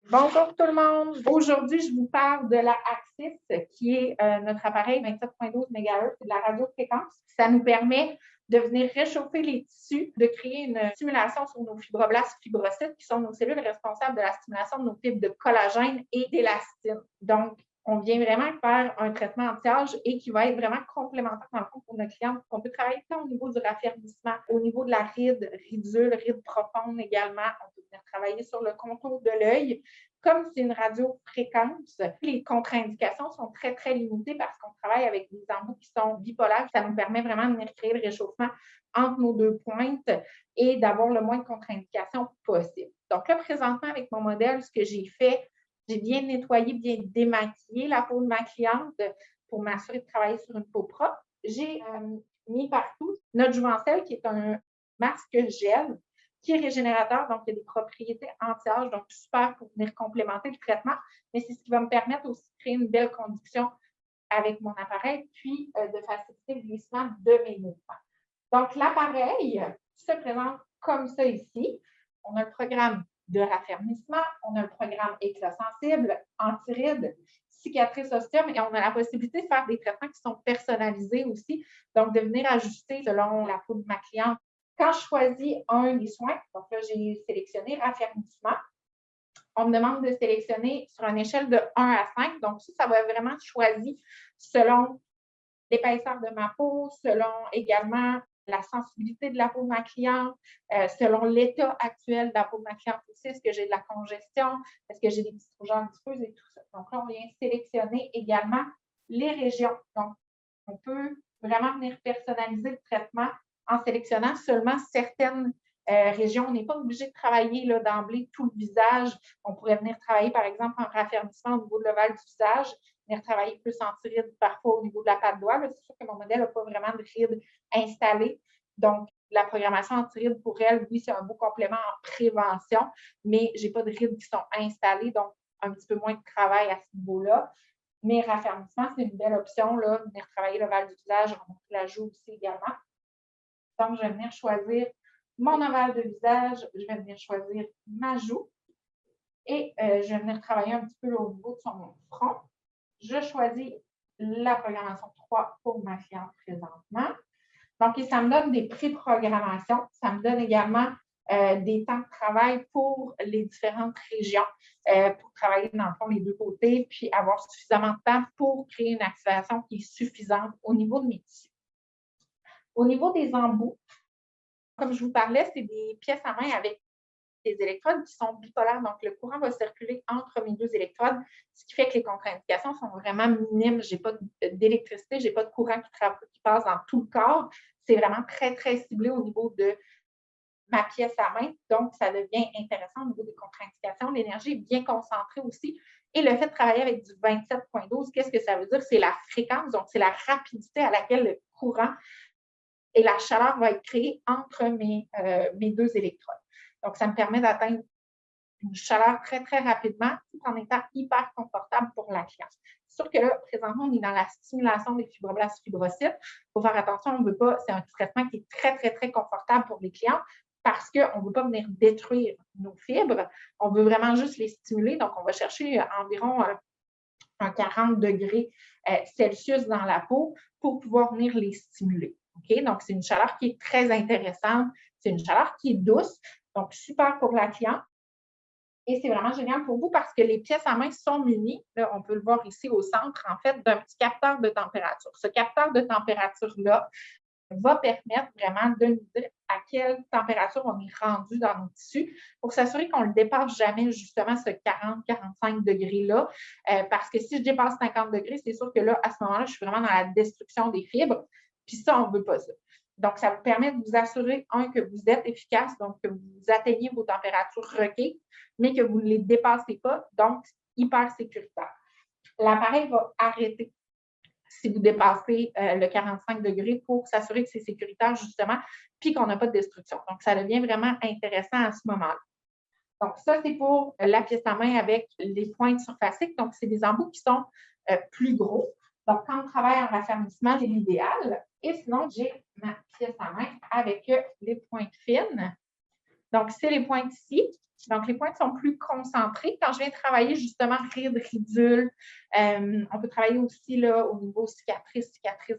Bonjour tout le monde. Aujourd'hui, je vous parle de la Axis, qui est notre appareil 27.12 MHz, c'est de la radiofréquence. Ça nous permet de venir réchauffer les tissus, de créer une stimulation sur nos fibroblastes fibrocytes, qui sont nos cellules responsables de la stimulation de nos fibres de collagène et d'élastine. Donc, on vient vraiment faire un traitement anti-âge et qui va être vraiment complémentaire dans le fond pour notre cliente. On peut travailler tant au niveau du raffermissement, au niveau de la ride, ridule, ride profonde également. On peut venir travailler sur le contour de l'œil. Comme c'est une radiofréquence, les contre-indications sont très, très limitées parce qu'on travaille avec des embouts qui sont bipolaires. Ça nous permet vraiment de venir créer le réchauffement entre nos deux pointes et d'avoir le moins de contre-indications possible. Donc là, présentement, avec mon modèle, ce que j'ai fait, j'ai bien nettoyé, bien démaquillé la peau de ma cliente pour m'assurer de travailler sur une peau propre. J'ai mis partout notre Jouvencel, qui est un masque gel qui est régénérateur, donc il y a des propriétés anti-âge, donc super pour venir complémenter le traitement, mais c'est ce qui va me permettre aussi de créer une belle conduction avec mon appareil, puis de faciliter le glissement de mes mouvements. Donc, l'appareil se présente comme ça ici. On a le programme de raffermissement, on a le programme éclat sensible, anti-rides, cicatrice osseum, et on a la possibilité de faire des traitements qui sont personnalisés aussi, donc de venir ajuster selon la peau de ma cliente. Quand je choisis un des soins, donc là, j'ai sélectionné raffermissement, on me demande de sélectionner sur une échelle de 1 à 5. Donc, ça va vraiment être choisi selon l'épaisseur de ma peau, selon également la sensibilité de la peau de ma cliente, selon l'état actuel de la peau de ma cliente aussi. Est-ce que j'ai de la congestion? Est-ce que j'ai des petites rougeurs diffuses et tout ça? Donc là, on vient sélectionner également les régions. Donc, on peut vraiment venir personnaliser le traitement en sélectionnant seulement certaines régions. On n'est pas obligé de travailler d'emblée tout le visage. On pourrait venir travailler, par exemple, en raffermissement au niveau de l'ovale du visage, venir travailler plus anti-rides parfois au niveau de la patte doigt. C'est sûr que mon modèle n'a pas vraiment de rides installées. Donc, la programmation anti-rides pour elle, oui, c'est un beau complément en prévention, mais je n'ai pas de rides qui sont installées, donc un petit peu moins de travail à ce niveau-là. Mais raffermissement, c'est une belle option, là, venir travailler l'ovale du visage, remonter la joue aussi également. Donc, je vais venir choisir mon ovale de visage, je vais venir choisir ma joue et je vais venir travailler un petit peu au niveau de son front. Je choisis la programmation 3 pour ma cliente présentement. Donc, ça me donne des pré-programmations. Ça me donne également des temps de travail pour les différentes régions, pour travailler dans le fond les deux côtés, puis avoir suffisamment de temps pour créer une activation qui est suffisante au niveau de mes tissus. Au niveau des embouts, comme je vous parlais, c'est des pièces à main avec des électrodes qui sont bipolaires. Donc, le courant va circuler entre mes deux électrodes, ce qui fait que les contre-indications sont vraiment minimes. Je n'ai pas d'électricité, je n'ai pas de courant qui passe dans tout le corps. C'est vraiment très, très ciblé au niveau de ma pièce à main. Donc, ça devient intéressant au niveau des contre-indications. L'énergie est bien concentrée aussi. Et le fait de travailler avec du 27.12, qu'est-ce que ça veut dire? C'est la fréquence, donc c'est la rapidité à laquelle le courant et la chaleur va être créée entre mes deux électrodes. Donc, ça me permet d'atteindre une chaleur très, très rapidement tout en étant hyper confortable pour la cliente. C'est sûr que là, présentement, on est dans la stimulation des fibroblastes fibrocytes. Il faut faire attention, on ne veut pas, c'est un traitement qui est très, très, très confortable pour les clients parce qu'on ne veut pas venir détruire nos fibres. On veut vraiment juste les stimuler. Donc, on va chercher environ un 40 degrés Celsius dans la peau pour pouvoir venir les stimuler. Okay? Donc, c'est une chaleur qui est très intéressante. C'est une chaleur qui est douce, donc super pour la cliente. Et c'est vraiment génial pour vous parce que les pièces à main sont munies, là, on peut le voir ici au centre, en fait, d'un petit capteur de température. Ce capteur de température-là va permettre vraiment de nous dire à quelle température on est rendu dans nos tissus pour s'assurer qu'on ne dépasse jamais justement ce 40-45 degrés-là. Parce que si je dépasse 50 degrés, c'est sûr que là, à ce moment-là, je suis vraiment dans la destruction des fibres. Puis ça, on ne veut pas ça. Donc, ça vous permet de vous assurer, que vous êtes efficace, donc que vous atteignez vos températures requises, mais que vous ne les dépassez pas, donc hyper sécuritaire. L'appareil va arrêter si vous dépassez le 45 degrés pour s'assurer que c'est sécuritaire, justement, puis qu'on n'a pas de destruction. Donc, ça devient vraiment intéressant à ce moment-là. Donc, ça, c'est pour la pièce à main avec les pointes surfaciques. Donc, c'est des embouts qui sont plus gros. Donc, quand on travaille en raffermissement, c'est l'idéal. Et sinon, j'ai ma pièce à main avec les pointes fines. Donc, c'est les pointes ici. Donc, les pointes sont plus concentrées. Quand je viens travailler justement rides, ridules, on peut travailler aussi là, au niveau cicatrices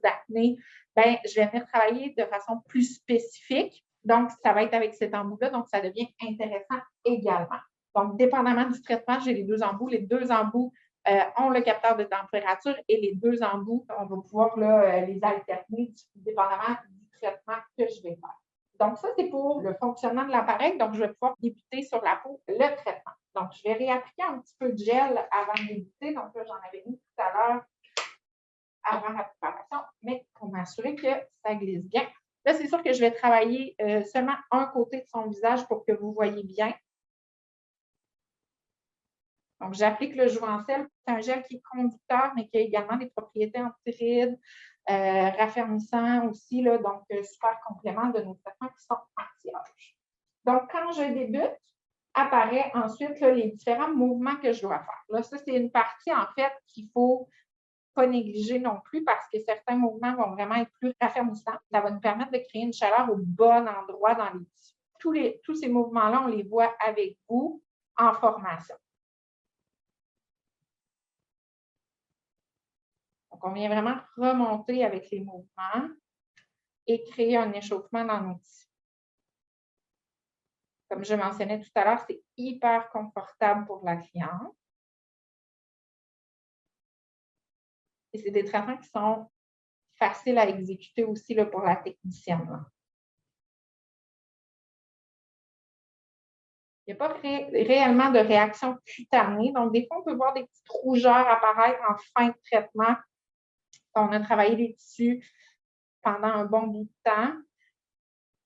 d'acné, ben, je vais venir travailler de façon plus spécifique. Donc, ça va être avec cet embout-là, donc ça devient intéressant également. Donc, dépendamment du traitement, j'ai les deux embouts. Les deux embouts ont le capteur de température et les deux embouts, on va pouvoir là, les alterner dépendamment du traitement que je vais faire. Donc, ça, c'est pour le fonctionnement de l'appareil. Donc, je vais pouvoir débuter sur la peau le traitement. Donc, je vais réappliquer un petit peu de gel avant de débuter. Donc, là, j'en avais mis tout à l'heure avant la préparation, mais pour m'assurer que ça glisse bien. Là, c'est sûr que je vais travailler seulement un côté de son visage pour que vous voyez bien. Donc, j'applique le Jouvencel. C'est un gel qui est conducteur, mais qui a également des propriétés anti-rides, raffermissant aussi, là, donc super complément de nos traitements qui sont anti-âge. Donc, quand je débute, apparaît ensuite là, les différents mouvements que je dois faire. Là, ça, c'est une partie, en fait, qu'il ne faut pas négliger non plus parce que certains mouvements vont vraiment être plus raffermissants. Ça va nous permettre de créer une chaleur au bon endroit dans les tissus. Tous ces mouvements-là, on les voit avec vous en formation. Donc, on vient vraiment remonter avec les mouvements et créer un échauffement dans nos tissus. Comme je mentionnais tout à l'heure, c'est hyper confortable pour la cliente. Et c'est des traitements qui sont faciles à exécuter aussi là, pour la technicienne. Là. Il n'y a pas réellement de réaction cutanée. Donc, des fois, on peut voir des petites rougeurs apparaître en fin de traitement. On a travaillé les tissus pendant un bon bout de temps.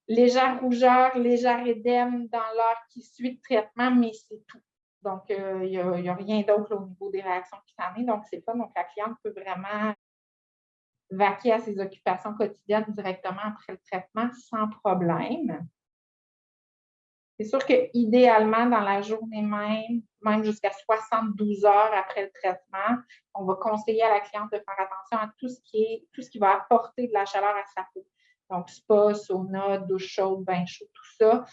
Légère rougeur, légère édème dans l'heure qui suit le traitement, mais c'est tout. Donc, il n'y a rien d'autre au niveau des réactions cutanées. Donc, c'est pas. Donc, la cliente peut vraiment vaquer à ses occupations quotidiennes directement après le traitement sans problème. C'est sûr qu'idéalement, dans la journée même jusqu'à 72 heures après le traitement, on va conseiller à la cliente de faire attention à tout ce qui va apporter de la chaleur à sa peau. Donc, spa, sauna, douche chaude, bain chaud, tout ça,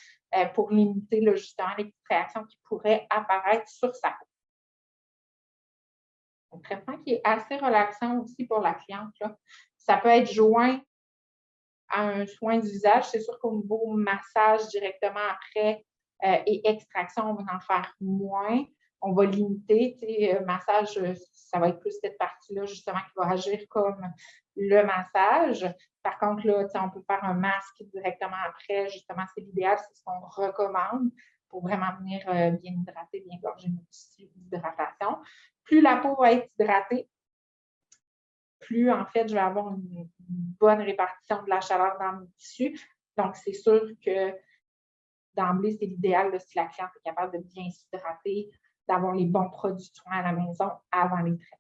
pour limiter là, justement les petites réactions qui pourraient apparaître sur sa peau. Un traitement qui est assez relaxant aussi pour la cliente. Là. Ça peut être joint à un soin du visage. C'est sûr qu'au niveau massage directement après et extraction, on va en faire moins. On va limiter. Massage, ça va être plus cette partie-là, justement, qui va agir comme le massage. Par contre, là, on peut faire un masque directement après. Justement, c'est l'idéal, c'est ce qu'on recommande pour vraiment venir bien hydrater, bien gorger nos tissus d'hydratation. Plus la peau va être hydratée, plus, en fait, je vais avoir une bonne répartition de la chaleur dans mes tissus. Donc, c'est sûr que d'emblée, c'est l'idéal si la cliente est capable de bien s'hydrater, d'avoir les bons produits de soins à la maison avant les traitements.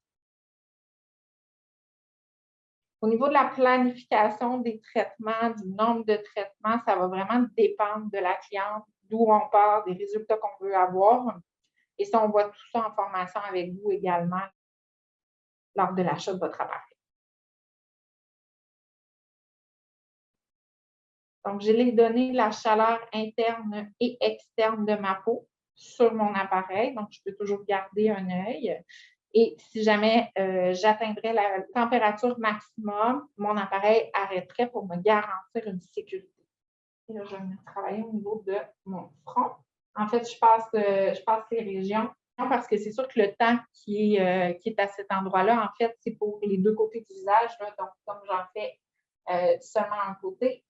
Au niveau de la planification des traitements, du nombre de traitements, ça va vraiment dépendre de la cliente, d'où on part, des résultats qu'on veut avoir. Et ça, on voit tout ça en formation avec vous également lors de l'achat de votre appareil. Donc, je l'ai donné la chaleur interne et externe de ma peau sur mon appareil. Donc, je peux toujours garder un œil. Et si jamais j'atteindrais la température maximum, mon appareil arrêterait pour me garantir une sécurité. Et là, je vais travailler au niveau de mon front. En fait, je passe les régions parce que c'est sûr que le temps qui est à cet endroit-là, en fait, c'est pour les deux côtés du visage. Là. Donc, comme j'en fais seulement un côté,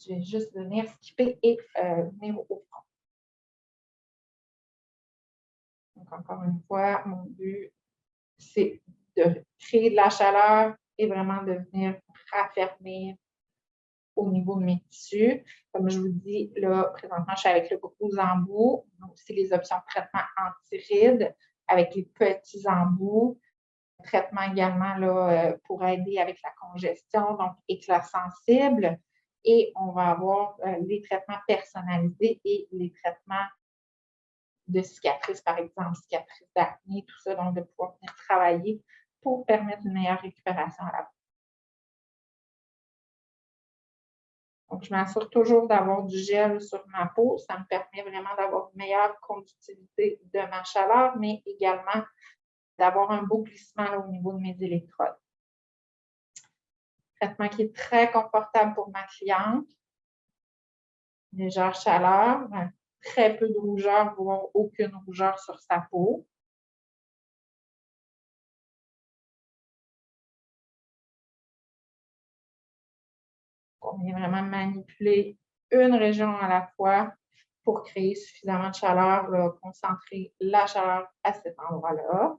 je vais juste venir skipper et venir au front. Donc, encore une fois, mon but, c'est de créer de la chaleur et vraiment de venir raffermir au niveau de mes tissus. Comme je vous dis, là, présentement, je suis avec le gros embout. On a aussi les options de traitement anti-rides avec les petits embouts. Traitement également là, pour aider avec la congestion, donc éclat sensible. Et on va avoir les traitements personnalisés et les traitements de cicatrices, par exemple, cicatrices d'acné, tout ça, donc de pouvoir venir travailler pour permettre une meilleure récupération à la peau. Donc, je m'assure toujours d'avoir du gel sur ma peau. Ça me permet vraiment d'avoir une meilleure conductivité de ma chaleur, mais également d'avoir un beau glissement là, au niveau de mes électrodes. Traitement qui est très confortable pour ma cliente. Légère chaleur, très peu de rougeur, voire aucune rougeur sur sa peau. On vient vraiment manipuler une région à la fois pour créer suffisamment de chaleur, là, concentrer la chaleur à cet endroit-là.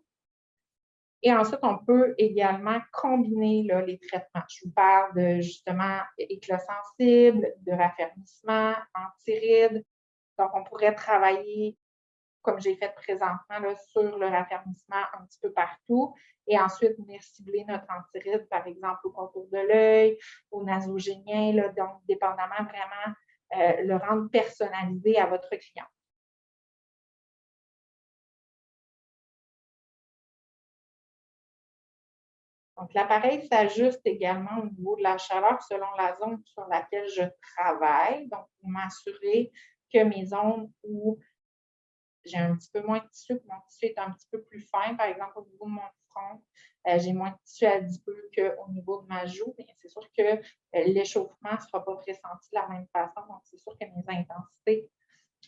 Et ensuite, on peut également combiner là, les traitements. Je vous parle de justement éclat sensible, de raffermissement, anti-rides. Donc, on pourrait travailler, comme j'ai fait présentement, là, sur le raffermissement un petit peu partout. Et ensuite, venir cibler notre anti-ride, par exemple, au contour de l'œil, au nasogénien. Là, donc, dépendamment vraiment, le rendre personnalisé à votre client. Donc, l'appareil s'ajuste également au niveau de la chaleur selon la zone sur laquelle je travaille. Donc, pour m'assurer que mes zones où j'ai un petit peu moins de tissu, que mon tissu est un petit peu plus fin, par exemple au niveau de mon front, j'ai moins de tissu adipeux qu'au niveau de ma joue. Mais c'est sûr que l'échauffement ne sera pas ressenti de la même façon. Donc, c'est sûr que mes intensités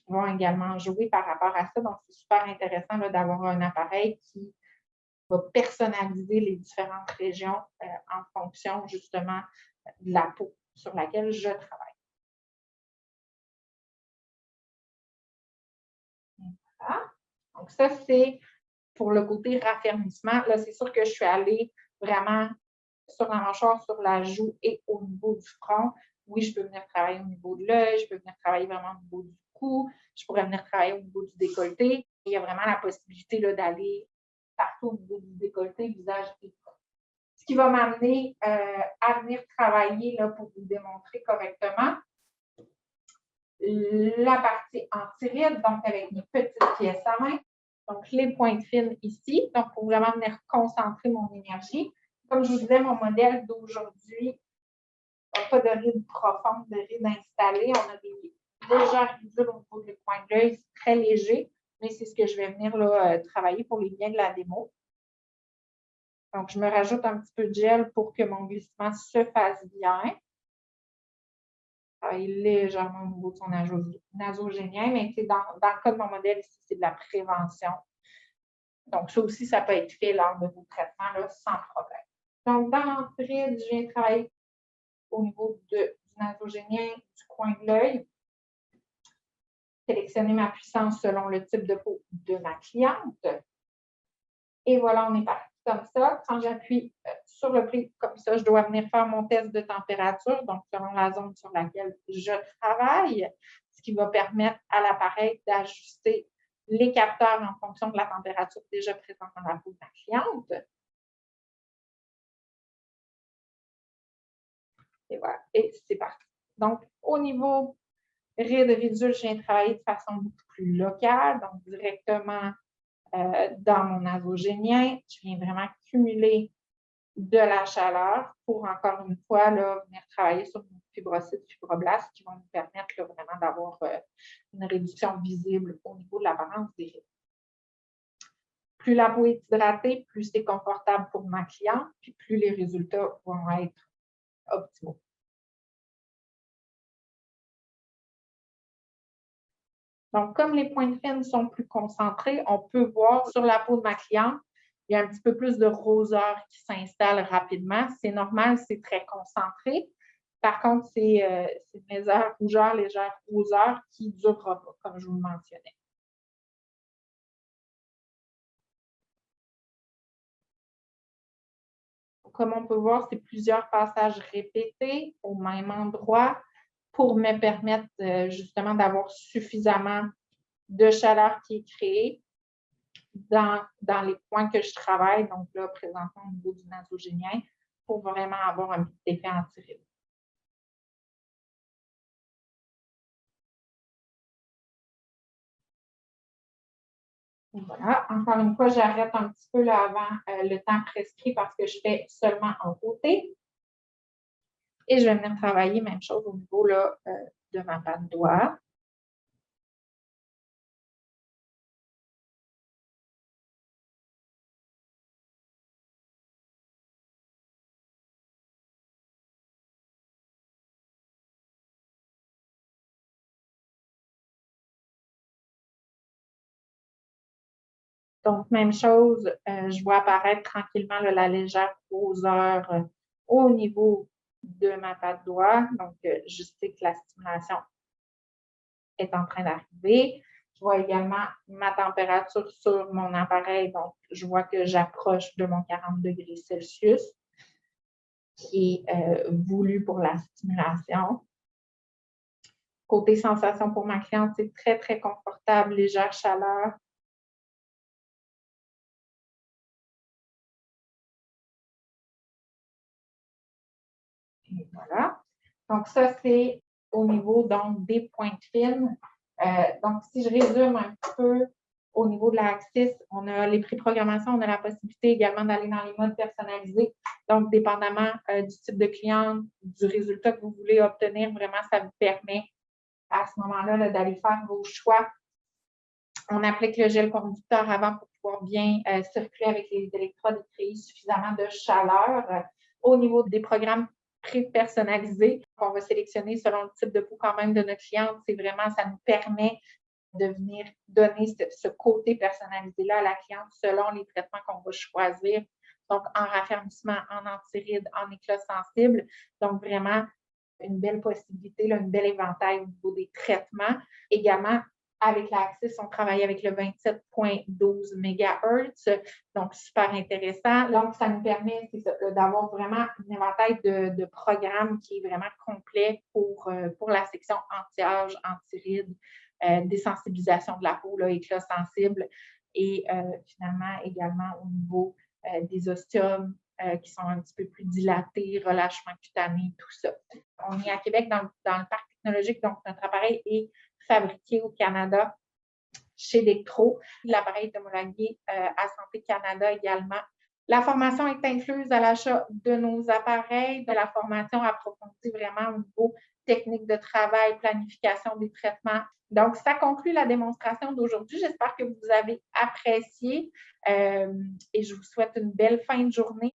vont également jouer par rapport à ça. Donc, c'est super intéressant d'avoir un appareil qui va personnaliser les différentes régions en fonction justement de la peau sur laquelle je travaille. Voilà. Donc, ça, c'est pour le côté raffermissement. Là, c'est sûr que je suis allée vraiment sur la mâchoire, sur la joue et au niveau du front. Oui, je peux venir travailler au niveau de l'œil, je peux venir travailler vraiment au niveau du cou, je pourrais venir travailler au niveau du décolleté. Il y a vraiment la possibilité d'aller partout au niveau du décolleté, visage et front. Ce qui va m'amener à venir travailler là, pour vous démontrer correctement la partie anti-ride, donc avec mes petites pièces à main. Donc, les pointes fines ici, donc pour vraiment venir concentrer mon énergie. Comme je vous disais, mon modèle d'aujourd'hui n'a pas de rides profondes, de rides installées. On a des légères ridules au niveau du coin de l'œil, très léger, mais c'est ce que je vais venir là, travailler pour les biens de la démo. Donc, je me rajoute un petit peu de gel pour que mon glissement se fasse bien. Travailler légèrement au niveau de son nasogénien, mais dans le cas de mon modèle ici, c'est de la prévention. Donc, ça aussi, ça peut être fait lors de vos traitements là, sans problème. Donc, dans l'entrée, je viens travailler au niveau du nasogénien, du coin de l'œil. Sélectionner ma puissance selon le type de peau de ma cliente. Et voilà, on est parti comme ça. Quand j'appuie sur le pli comme ça, je dois venir faire mon test de température, donc selon la zone sur laquelle je travaille, ce qui va permettre à l'appareil d'ajuster les capteurs en fonction de la température déjà présente dans la peau de ma cliente. Et voilà, et c'est parti. Donc, au niveau rides ridules, je viens travailler de façon beaucoup plus locale, donc directement dans mon nasogénien. Je viens vraiment cumuler de la chaleur pour, encore une fois, là, venir travailler sur nos fibrocytes, fibroblastes qui vont nous permettre là, vraiment d'avoir une réduction visible au niveau de l'apparence des rides. Plus la peau est hydratée, plus c'est confortable pour ma cliente, puis plus les résultats vont être optimaux. Donc, comme les pointes fines sont plus concentrées, on peut voir sur la peau de ma cliente, il y a un petit peu plus de roseur qui s'installe rapidement. C'est normal, c'est très concentré. Par contre, c'est une légère roseur qui ne durera pas, comme je vous le mentionnais. Comme on peut voir, c'est plusieurs passages répétés au même endroit pour me permettre justement d'avoir suffisamment de chaleur qui est créée dans les points que je travaille, donc là, présentement au niveau du nasogénien, pour vraiment avoir un petit effet anti-ride. Voilà. Encore une fois, j'arrête un petit peu là avant le temps prescrit parce que je fais seulement un côté. Et je vais venir travailler, même chose au niveau là, de ma patte doigt. Donc, même chose, je vois apparaître tranquillement là, la légère roseur au niveau de ma patte doigt. Donc, je sais que la stimulation est en train d'arriver. Je vois également ma température sur mon appareil. Donc, je vois que j'approche de mon 40 degrés Celsius, qui est voulu pour la stimulation. Côté sensation pour ma cliente, c'est très, très confortable, légère chaleur. Et voilà. Donc, ça, c'est au niveau donc, des pointes fines. Donc, si je résume un peu au niveau de l'Axis, on a les préprogrammations, on a la possibilité également d'aller dans les modes personnalisés. Donc, dépendamment du type de client, du résultat que vous voulez obtenir, vraiment, ça vous permet à ce moment-là là, d'aller faire vos choix. On applique le gel conducteur avant pour pouvoir bien circuler avec les électrodes et créer suffisamment de chaleur. Au niveau des programmes pré-personnalisés qu'on va sélectionner selon le type de peau quand même de notre cliente, c'est vraiment, ça nous permet de venir donner ce côté personnalisé-là à la cliente selon les traitements qu'on va choisir. Donc, en raffermissement, en antiride, en éclat sensible. Donc, vraiment, une belle possibilité, là, une belle éventail au niveau des traitements. Également, avec l'Axis, on travaille avec le 27,12 MHz, donc super intéressant. Donc, ça nous permet d'avoir vraiment un éventail de programmes qui est vraiment complet pour la section anti-âge, anti-rides, désensibilisation de la peau, là, éclat sensible et finalement également au niveau des ostiums qui sont un petit peu plus dilatés, relâchement cutané, tout ça. On est à Québec dans le parc technologique, donc notre appareil est fabriqué au Canada chez Dectro. L'appareil est homologué à Santé Canada également. La formation est incluse à l'achat de nos appareils. De la formation approfondie vraiment au niveau technique de travail, planification des traitements. Donc, ça conclut la démonstration d'aujourd'hui. J'espère que vous avez apprécié et je vous souhaite une belle fin de journée.